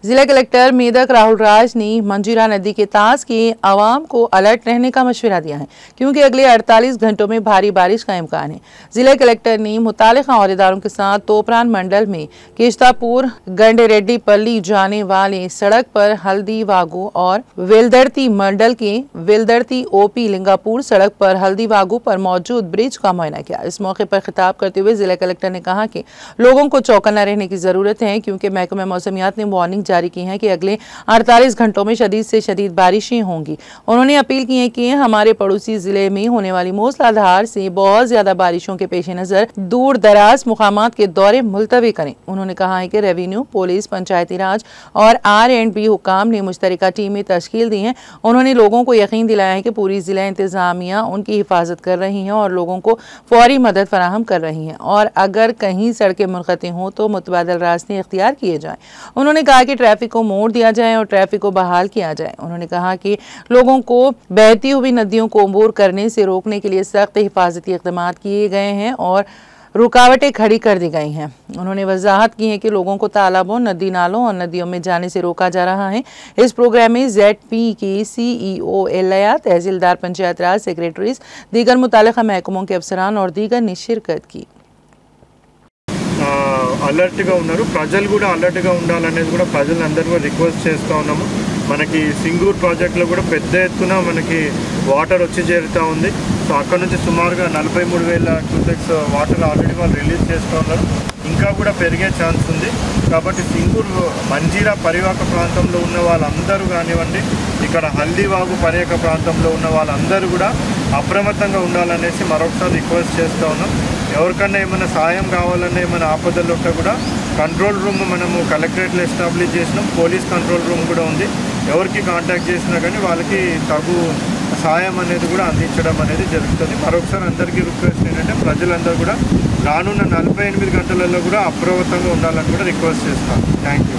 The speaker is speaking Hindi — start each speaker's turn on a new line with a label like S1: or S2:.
S1: जिला कलेक्टर मेदक राहुल राज ने मंजीरा नदी के तास के आवाम को अलर्ट रहने का मशवरा दिया है, क्योंकि अगले 48 घंटों में भारी बारिश का इम्कान है। जिला कलेक्टर ने मुतालिका औहदेदारों के साथ तोपरान मंडल में केशतापुर गंडेरेड्डीपल्ली जाने वाले सड़क पर हल्दी वागू और वेलदर्ती मंडल के वेलदर्ती ओपी लिंगापुर सड़क पर हल्दी वागू पर मौजूद ब्रिज का मुआयना किया। इस मौके पर खिताब करते हुए जिला कलेक्टर ने कहा कि लोगों को चौकन्ना रहने की जरूरत है, क्योंकि महकमा मौसमियात ने वार्निंग जारी की है कि अगले 48 घंटों में शदीद से शदीद बारिशें होंगी। उन्होंने अपील की है कि हमारे पड़ोसी जिले में होने वाली मूसलाधार से बहुत ज्यादा बारिशों के पेश नजर दूर दराज मुकामात के दौरे मुलतवी करें। उन्होंने कहा है कि रेवेन्यू, पुलिस, पंचायती राज और R&B हुकाम ने मुश्तरका टीमें तश्कील दी हैं। उन्होंने लोगों को यकीन दिलाया है कि पूरी जिला इंतजामिया उनकी हिफाजत कर रही है और लोगों को फौरी मदद फराहम कर रही है, और अगर कहीं सड़कें मुनक़ती हों तो मुतबादल रास्ते इख्तियार किए जाएं। उन्होंने कहा कि ट्रैफिक को मोड़ दिया जाए और ट्रैफिक को बहाल किया जाए। उन्होंने कहा कि लोगों को बहती हुई नदियों को अबूर करने से रोकने के लिए सख्त हिफाजती इक़दाम किए गए हैं और रुकावटें खड़ी कर दी गई हैं। उन्होंने वजाहत की है कि लोगों को तालाबों, नदी नालों और नदियों में जाने से रोका जा रहा है। इस प्रोग्राम में ZP के CEO एलया, तहसीलदार, पंचायत राज सेक्रेटरीज, दीगर मुतालिका महकमों के अफसरान और दीगर ने शिरकत की।
S2: అలర్ట్గా ఉన్నారు। ప్రజలు కూడా అలర్ట్గా ఉండాలనేది కూడా ప్రజలందరూ కూడా రిక్వెస్ట్ చేస్తూ ఉన్నాము। మనకి సింగూర్ ప్రాజెక్టులో కూడా పెద్ద ఎత్తున మనకి వాటర్ వచ్చి చేరుతూ ఉంది। సో అక్కడ నుంచి సుమారుగా 43,000 క్యూసెక్స్ వాటర్ ఆల్రెడీ వాళ్ళు రిలీజ్ చేస్తూ ఉన్నారు। ఇంకా కూడా పెరిగే ఛాన్స్ ఉంది। కాబట్టి సింగూర్ మంజీరా పరివాహక ప్రాంతంలో ఉన్న వాళ్ళందరూ కానివ్వండి, ఇక్కడ హల్దీవాగు పరివాహక ప్రాంతంలో ఉన్న వాళ్ళందరూ కూడా అప్రమత్తంగా ఉండాలనేసి మరొకసారి రిక్వెస్ట్ చేస్తూ ఉన్నాం। ఎవరికన్నా ఏమైనా సాయం కావాలన్నా ఏమైనా ఆపదలు ఉంటే కూడా కంట్రోల్ రూమ్ మనము కలెక్టరేట్లో ఎస్టాబ్లిష్ చేసినాం। పోలీస్ కంట్రోల్ రూమ్ కూడా ఉంది। ఎవరికి కాంటాక్ట్ చేసినా కానీ వాళ్ళకి తగు సాయం అనేది కూడా అందించడం అనేది జరుగుతుంది। మరొకసారి అందరికీ రిక్వెస్ట్ ఏంటంటే ప్రజలందరూ కూడా రానున్న 48 గంటలలో కూడా అప్రమత్తంగా ఉండాలని కూడా రిక్వెస్ట్ చేస్తాను। Thank you.